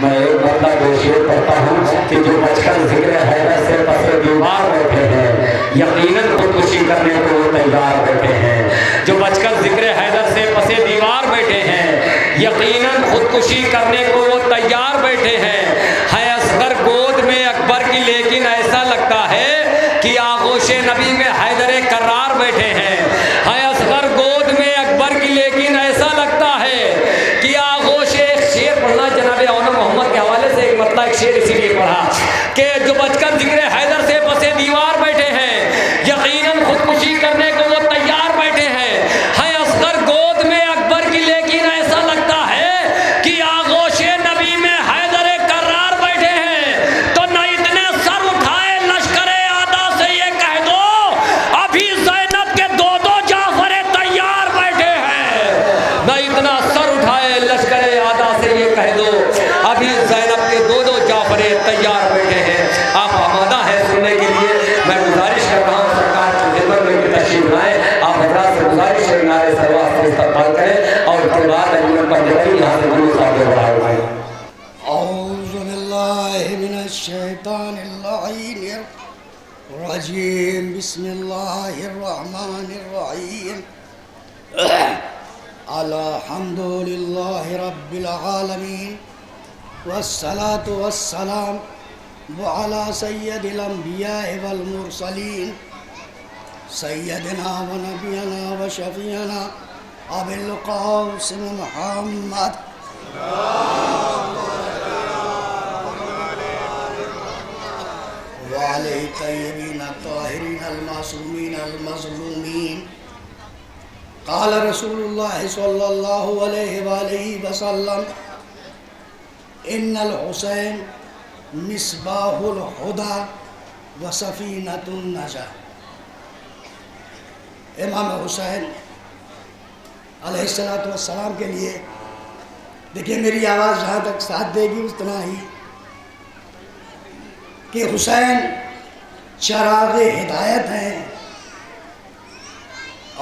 میں ایک بندہ دوشیت کرتا ہوں کہ جو بچ کر ذکر حیدر سے پس دیوار بیٹھے ہیں یقیناً خودکشی کرنے کو وہ تیار بیٹھے ہیں. جو بچ کر ذکر حیدر سے پس دیوار بیٹھے ہیں یقیناً خودکشی کرنے کو وہ تیار بیٹھے ہیں. ہے اصغر گود میں اکبر کی لیکن ایسا لگتا ہے کہ آغوش نبی میں حیدر کرار بیٹھے ہیں. ہے اصغر گود میں اکبر کی لیکن ایسا لگتا ہے کہ آغوش ایک شعر پڑھنا جناب اونا محمد کے حوالے سے ایک مطلع ایک شعر اسی لیے پڑھا کہ جو بچ کر ذکر حیدر سے پس دیوار بیٹھے ہیں یقیناً خودکشی کرنے کو وہ تیار بیٹھے ہیں. ہے اصغر گود میں اکبر کی لیکن ایسا لگتا ہے کہ آغوش نبی میں حیدر کرار بیٹھے ہیں. تو نہ اتنے سر اٹھائے لشکر آدھا سے یہ کہہ دو ابھی زینب کے دو دو جعفر تیار بیٹھے ہیں. نہ اتنا سر اٹھائے لشکر آدھا سے یہ کہہ دو ابھی زینب کے دو دو جعفر تیار بیٹھے ہیں. آپ آمادہ ہیں سننے کے لیے. میں گزارش کر رہا ہوں سرکار کی خدمت میں تشریف لائیں. آپ حضرات سے گزارش ہے نعرے سلوات سے استقبال کریں اور اس کے بعد اجمل پر جبری یہاں سے گلو صاحب کے بڑھائے ہوئے. اعوذ باللہ من الشیطان اللعین الرجیم. بسم اللہ الرحمن الرحیم. الحمد للہ رب العالمین والصلاة والسلام على سید الانبیاء والمرسلین سیدنا و نبینا و شفیعنا ابی القاسم محمد وعلى الطيبين الطاهرين المعصومين المظلومين. قال رسول الله صلى الله عليه وآله وسلم إن الحسين مصباح الهدى وسفينة النجاة. امام حسین علیہ السلام کے لیے دیکھیں میری آواز جہاں تک ساتھ دے گی اتنا ہی کہ حسین چراغ ہدایت ہیں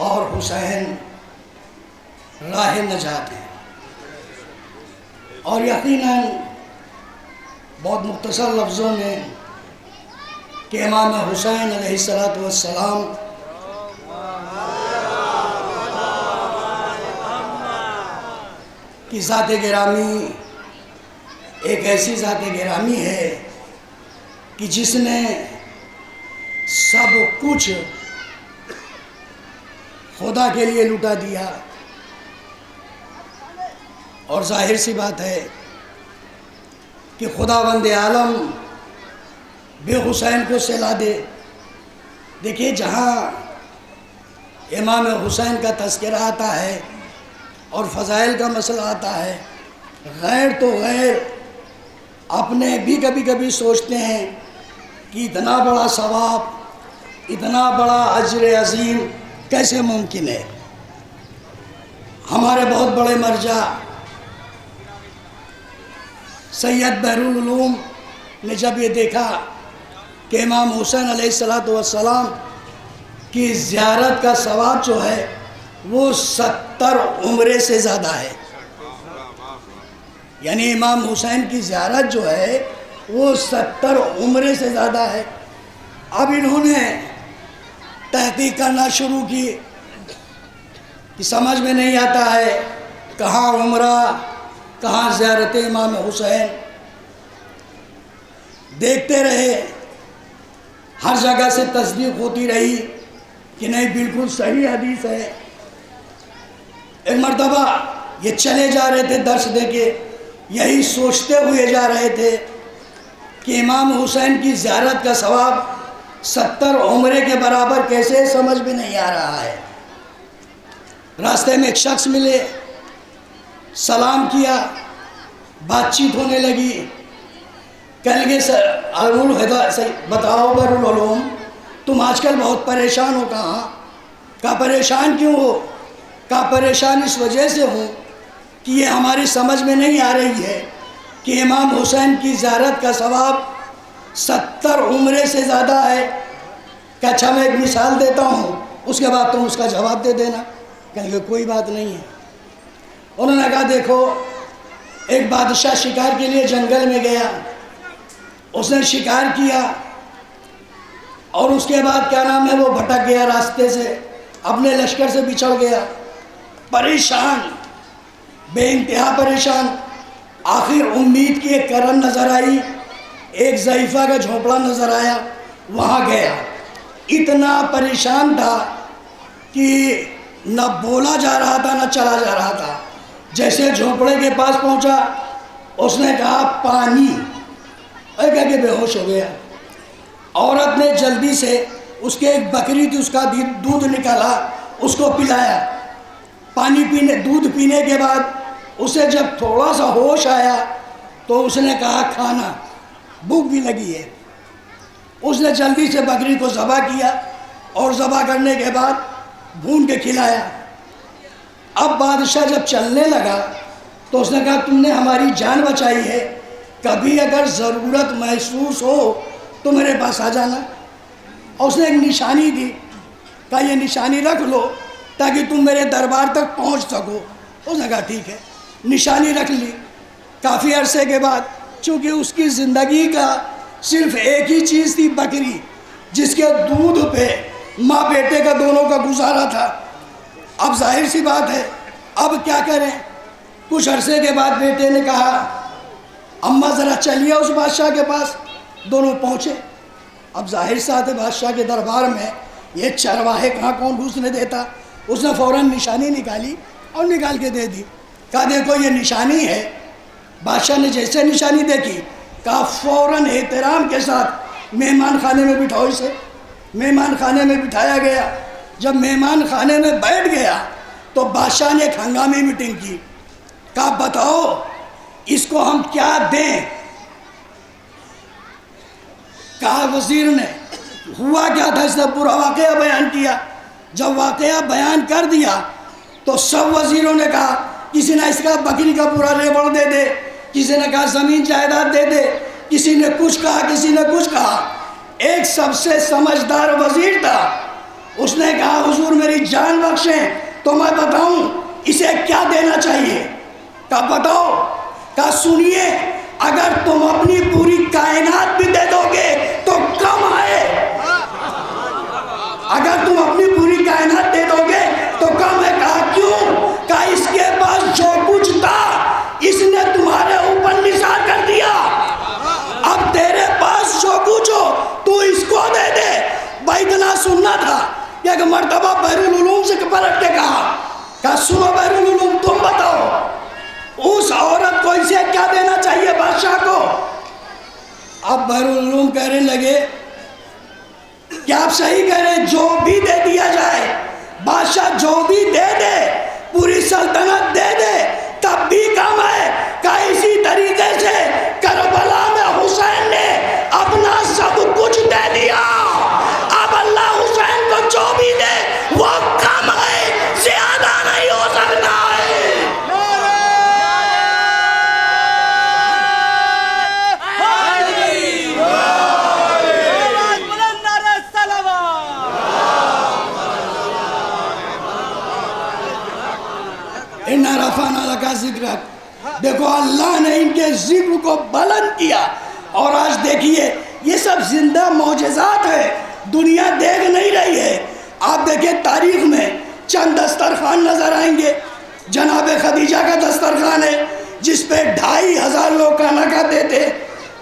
اور حسین راہ نجات ہیں. اور یقیناً بہت مختصر لفظوں میں کہ امام حسین علیہ السلام کی ذات گرامی ایک ایسی ذات گرامی ہے کہ جس نے سب کچھ خدا کے لیے لٹا دیا. اور ظاہر سی بات ہے کہ خداوند عالم بے حسین کو سلا دے. دیکھیے جہاں امام حسین کا تذکرہ آتا ہے اور فضائل کا مسئلہ آتا ہے غیر تو غیر اپنے بھی کبھی کبھی سوچتے ہیں کہ اتنا بڑا ثواب اتنا بڑا اجر عظیم کیسے ممکن ہے. ہمارے بہت بڑے مرجع سید بحر العلوم نے جب یہ دیکھا کہ امام حسین علیہ السلام کی زیارت کا ثواب جو ہے وہ 70 عمرے سے زیادہ ہے، یعنی امام حسین کی زیارت جو ہے وہ 70 عمرے سے زیادہ ہے. اب انہوں نے تحقیق کرنا شروع کی کہ سمجھ میں نہیں آتا ہے کہاں عمرہ کہاں زیارت امام حسین. دیکھتے رہے، ہر جگہ سے تصدیق ہوتی رہی کہ نہیں بالکل صحیح حدیث ہے. ایک مرتبہ یہ چلے جا رہے تھے درس دے کے، یہی سوچتے ہوئے جا رہے تھے کہ امام حسین کی زیارت کا ثواب 70 عمرے کے برابر کیسے، سمجھ میں نہیں آ رہا ہے. راستے میں ایک شخص ملے، سلام کیا، بات چیت ہونے لگی. کہنے لگے بتاؤ بحر العلوم تم آج کل بہت پریشان ہو. کہاں؟ کہا پریشان کیوں ہو؟ کہا پریشان اس وجہ سے ہوں کہ یہ ہماری سمجھ میں نہیں آ رہی ہے کہ امام حسین کی زیارت کا ثواب 70 عمرے سے زیادہ ہے. کہ اچھا میں ایک مثال دیتا ہوں اس کے بعد تم اس کا جواب دے دینا. کہیں گے کوئی بات نہیں ہے. انہوں نے کہا دیکھو ایک بادشاہ شکار کے لیے جنگل میں گیا، اس نے شکار کیا اور اس کے بعد کیا نام ہے وہ بھٹک گیا راستے سے، اپنے لشکر سے بچھڑ گیا، پریشان، بے انتہا پریشان۔ آخر امید کی ایک کرن نظر آئی، ایک ضعیفہ کا جھونپڑا نظر آیا، وہاں گیا۔ اتنا پریشان تھا کہ نہ بولا جا رہا تھا نہ چلا جا رہا تھا۔ جیسے جھونپڑے کے پاس پہنچا، اس نے کہا پانی، اور کہہ کے بے ہوش ہو گیا۔ عورت نے جلدی سے، اس کے ایک بکری تھی، اس کا دودھ نکالا، اس کو پلایا۔ پانی پینے، دودھ پینے کے بعد اسے جب تھوڑا سا ہوش آیا تو اس نے کہا کھانا، بھوک بھی لگی ہے۔ اس نے جلدی سے بکری کو ذبح کیا اور ذبح کرنے کے بعد بھون کے کھلایا۔ اب بادشاہ جب چلنے لگا تو اس نے کہا تم نے ہماری جان بچائی ہے، کبھی اگر ضرورت محسوس ہو تو میرے پاس آ جانا۔ اور اس نے ایک نشانی دی، کہا یہ نشانی رکھ لو تاکہ تم میرے دربار تک پہنچ سکو۔ اس نے کہا ٹھیک ہے، نشانی رکھ لی۔ کافی عرصے کے بعد، چونکہ اس کی زندگی کا صرف ایک ہی چیز تھی، بکری، جس کے دودھ پہ ماں بیٹے کا دونوں کا گزارا تھا۔ اب ظاہر سی بات ہے، اب کیا کریں؟ کچھ عرصے کے بعد بیٹے نے کہا اماں ذرا چلیے اس بادشاہ کے پاس۔ دونوں پہنچے۔ اب ظاہر ساتھ ہے بادشاہ کے دربار میں یہ چرواہے کہاں کون گھسنے دیتا۔ اس نے فوراً نشانی نکالی اور نکال کے دے دی، کہا دیکھو یہ نشانی ہے۔ بادشاہ نے جیسے نشانی دیکھی، کہا فوراً احترام کے ساتھ مہمان خانے میں بٹھاؤ اسے۔ مہمان خانے میں بٹھایا گیا۔ جب مہمان خانے میں بیٹھ گیا تو بادشاہ نے ایک ہنگامی میٹنگ کی، کہا بتاؤ اس کو ہم کیا دیں؟ کہا وزیر نے، ہوا کیا تھا، اس نے پورا واقعہ بیان کیا۔ جب واقعہ بیان کر دیا تو سب وزیروں نے کہا، کسی نے اس کا بکری کا پورا ریوڑ دے دے، کسی نے کہا زمین جائیداد دے دے، کسی نے کچھ کہا، کسی نے کچھ کہا۔ ایک سب سے سمجھدار وزیر تھا، اس نے کہا حضور میری جان بخشیں تو میں بتاؤں اسے کیا دینا چاہیے۔ کہا بتاؤ۔ کہا سنیے، اگر تم اپنی پوری کائنات بھی دے دو گے تو کم ہے، اگر تم اپنی پوری کائنات دے دو گے تو کم ہے۔ کہا کیوں؟ کہا اس کے پاس جو کچھ تھا اس نے تمہارے اوپر نثار کر دیا، اب تیرے پاس جو کچھ ہو تو اس کو دے دے۔ بھائی اتنا سننا تھا کہ ایک مرتبہ بحرالعلوم سے پلٹ کے کہا سنو بحرالعلوم تم بتاؤ اس عورت کو اسے کیا دینا چاہیے بادشاہ کو؟ اب بحرالعلوم کہنے لگے کہ آپ صحیح کہہ رہے، جو بھی دے دیا جائے، بادشاہ جو بھی دے دے، پوری سلطنت دے دے تب بھی کم ہے۔ کہ اسی طریقے سے کربلا میں حسین نے اپنا سب کچھ دے دیا، اب اللہ حسین کو جو بھی دے وہ کم ہے، زیادہ نہیں ہو سکتا ہے۔ اِنَّا رَفَعْنَا لَكَ ذِكْرَكَ، دیکھو اللہ نے ان کے ذکر کو بلند کیا۔ اور آج دیکھیے یہ سب زندہ معجزات ہے، دنیا دیکھ نہیں رہی ہے۔ آپ دیکھیں تاریخ میں چند دسترخوان نظر آئیں گے، جناب خدیجہ کا دسترخوان ہے جس پہ 2500 لوگ کھانا کھاتے تھے۔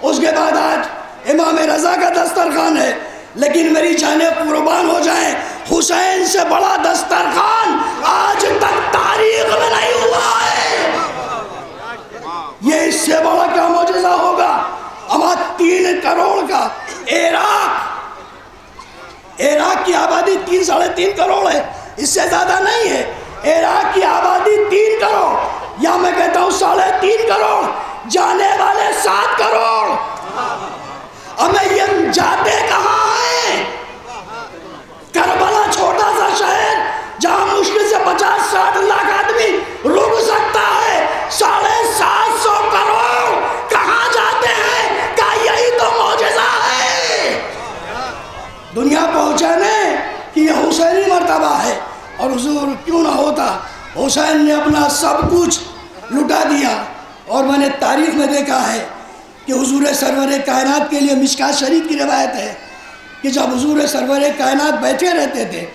اس کے بعد آج امام رضا کا دسترخوان ہے، لیکن میری جانیں قربان ہو جائیں، حسین سے بڑا دسترخوان آج تک تاریخ میں نہیں ہوا ہے۔ یہ اس سے بڑا کیا معجزہ ہوگا؟ اما 3 کروڑ کا عراق کی آبادی 3.5 کروڑ ہے، اس سے زیادہ نہیں ہے۔ عراق کی آبادی 3 کروڑ، یا میں کہتا ہوں 3.5 کروڑ، جانے والے 7 کروڑ۔ ہمیں یہ جاتے کہاں ہیں؟ کربلا چھوٹا سا شہر جہاں مشکل سے 50-60 لاکھ آدمی رک سکتا ہے، 750 کروڑ کہاں جاتے ہیں؟ کہا یہی تو معجزہ ہے۔ دنیا پہنچانے کہ یہ حسینی مرتبہ ہے، اور حضور کیوں نہ ہوتا، حسین نے اپنا سب کچھ لٹا دیا۔ اور میں نے تاریخ میں دیکھا ہے کہ حضور سرور کائنات کے لیے مشکات شریف کی روایت ہے کہ جب حضور سرور کائنات بیٹھے رہتے تھے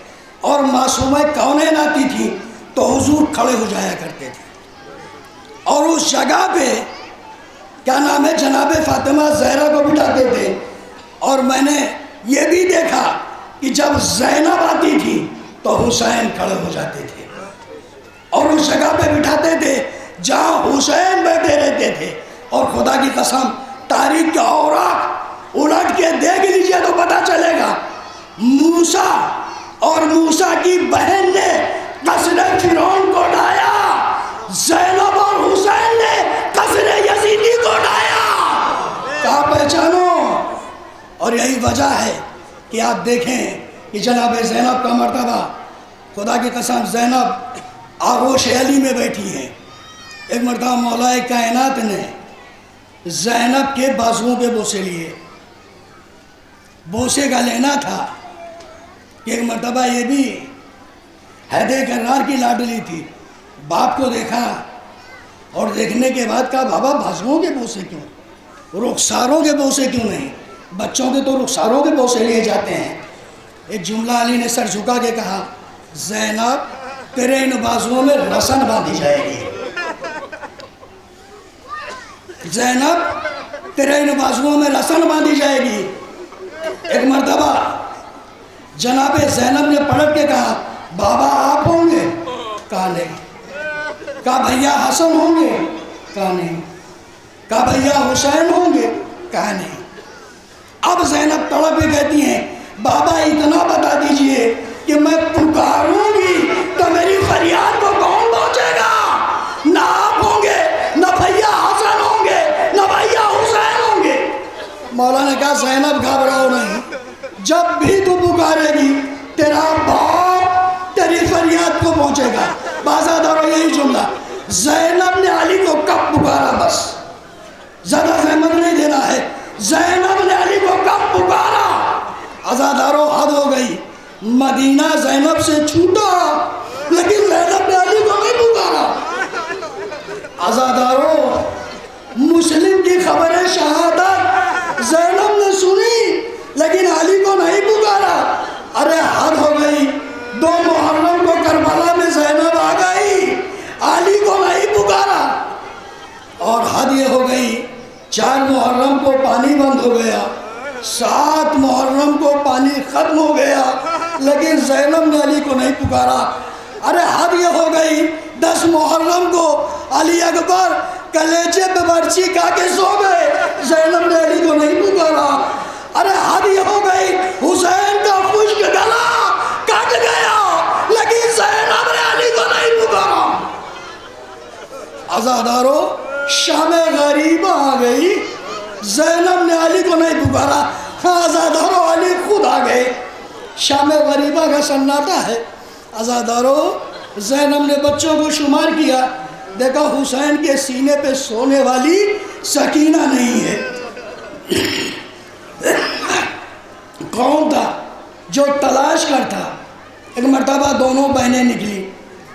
اور معصومہ کونین آتی تھی تو حضور کھڑے ہو جایا کرتے تھے، اور اس جگہ پہ کیا نام ہے جناب فاطمہ زہرا کو بٹھاتے تھے، اور میں نے یہ بھی دیکھا کہ جب زینب آتی تھی تو حسین کھڑے ہو جاتے تھے اور اس جگہ پہ بٹھاتے تھے جہاں حسین بیٹھے رہتے تھے۔ اور خدا کی قسم تاریخ کا اوراق الٹ کے دیکھ لیجئے تو پتہ چلے گا، موسیٰ اور موسیٰ کی بہن نے قصر فرعون کو ڈھایا، زینب اور حسین نے قصر یزیدی کو ڈھایا۔ کہاں پہچانو؟ اور یہی وجہ ہے کہ آپ دیکھیں کہ جناب زینب کا مرتبہ، خدا کی قسم زینب آغوش علی میں بیٹھی ہیں۔ ایک مرتبہ مولا کائنات نے زینب کے بازوؤں پہ بوسے لیے، بوسے کا لینا تھا کہ ایک مرتبہ یہ بھی حیدر کرار کی لاڈلی تھی، باپ کو دیکھا اور دیکھنے کے بعد کہا بابا بازوؤں کے بوسے کیوں، رخساروں کے بوسے کیوں نہیں؟ بچوں کے تو رخساروں کے بوسے لیے جاتے ہیں۔ ایک جملہ علی نے سر جھکا کے کہا، زینب تیرے ان بازوؤں میں رسن باندھی جائے گی، زینب تیرے ان بازوؤں میں رسن باندھی جائے گی۔ ایک مرتبہ جناب زینب نے پلٹ کے کہا بابا آپ ہوں گے؟ کہا نہیں۔ کہا بھیا حسن ہوں گے؟ کہا نہیں۔ کہا بھیا حسین ہوں گے؟ کہا نہیں۔ اب زینب تڑپ کے کہتی ہیں بابا اتنا بتا دیجئے کہ میں پکاروں گی تو میری فریاد کو کون پہنچے گا؟ نہ آپ ہوں گے، نہ بھیا حسن ہوں گے، نہ بھیا حسین ہوں گے۔ مولا نے کہا زینب گھبراؤ نہیں، جب بھی تو پکارے گی تیرا باپ تیری فریاد کو پہنچے گا۔ بازا دارو یہی جملہ، زینب نے علی کو کب پکارا؟ بس زیادہ زحمت نہیں دینا ہے، زینب نے علی کو کب پکارا؟ عزادارو حد ہو گئی، مدینہ زینب سے چھوٹا لیکن زینب نے علی کو نہیں پکارا۔ عزادارو مسلم کی خبر شہادت زینب نے سنی لیکن علی کو نہیں پکارا۔ ارے حد ہو گئی، 2 محرم کو کربلا میں زینب آ گئی، علی کو نہیں پکارا۔ اور حد یہ ہو گئی 4 محرم کو پانی بند ہو گیا، 7 محرم کو پانی ختم ہو گیا لیکن زینب نے علی کو نہیں پکارا۔ ارے حد یہ ہو گئی 10 محرم کو علی اکبر کلیجے پہ برچی کھا کے سو گئے، زینب نے علی کو نہیں پکارا۔ ارے حد یہ ہو گئی حسین کا خشک گلا کٹ گیا لیکن زینب نے علی کو نہیں پکارا۔ عزادارو شام غریبہ آ گئی، زینب نے علی کو نہیں پکارا۔ عزادارو علی خود آ گئے، شام غریبہ کا سناٹا ہے۔ عزادارو زینب نے بچوں کو شمار کیا، دیکھا حسین کے سینے پہ سونے والی سکینہ نہیں ہے۔ کون تھا جو تلاش کرتا؟ ایک مرتبہ دونوں بہنیں نکلی،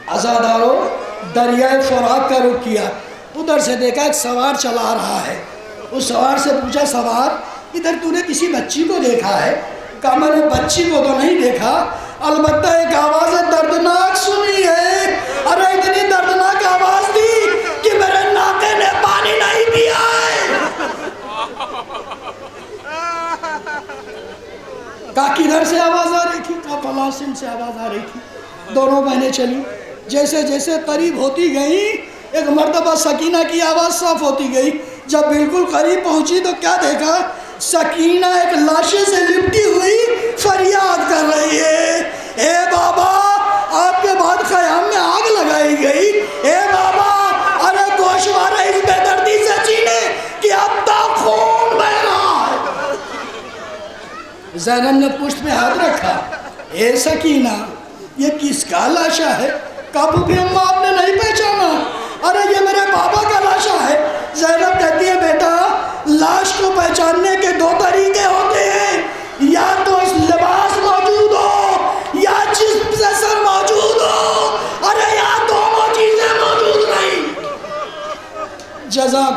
عزادارو دریائے فرات کا رخ کیا، ادھر سے دیکھا ایک سوار چلا رہا ہے۔ اس سوار سے پوچھا سوار ادھر تو نے کسی بچی کو دیکھا ہے؟ کہا میں نے بچی کو تو نہیں دیکھا، البتہ ایک آواز دردناک سنی ہے۔ ارے اتنی دردناک آواز تھی کہ میرے ناقے نے پانی نہیں پیا ہے۔ کہا کدھر سے آواز آ رہی تھی؟ کہا فلاں سن سے آواز آ رہی تھی۔ دونوں بہنیں چلی، جیسے جیسے قریب ہوتی گئیں ایک مرتبہ سکینہ کی آواز صاف ہوتی گئی۔ جب بالکل قریب پہنچی تو کیا دیکھا؟ سکینہ ایک لاشے سے لپٹی ہوئی فریاد کر رہی ہے، اے بابا آپ کے بعد خیام میں آگ لگائی گئی، اے بابا ارے گوشوارہ اس بے دردی سے چینے کہ اب تک خون بہ رہا ہے۔ زینب نے پشت پہ ہاتھ رکھا، اے سکینہ یہ کس کا لاشا ہے؟ کب بھی اماں آپ نے نہیں پہچانا؟ ارے یہ میرے بابا کا لاشا ہے۔ زینب کہتی ہے بیٹا لاش کو پہچاننے کے 2 طریقے ہوتے ہیں، یا تو لباس موجود ہو یا جسم سے سر موجود ہو، ارے یا دونوں چیزیں موجود نہیں۔ جزا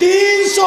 300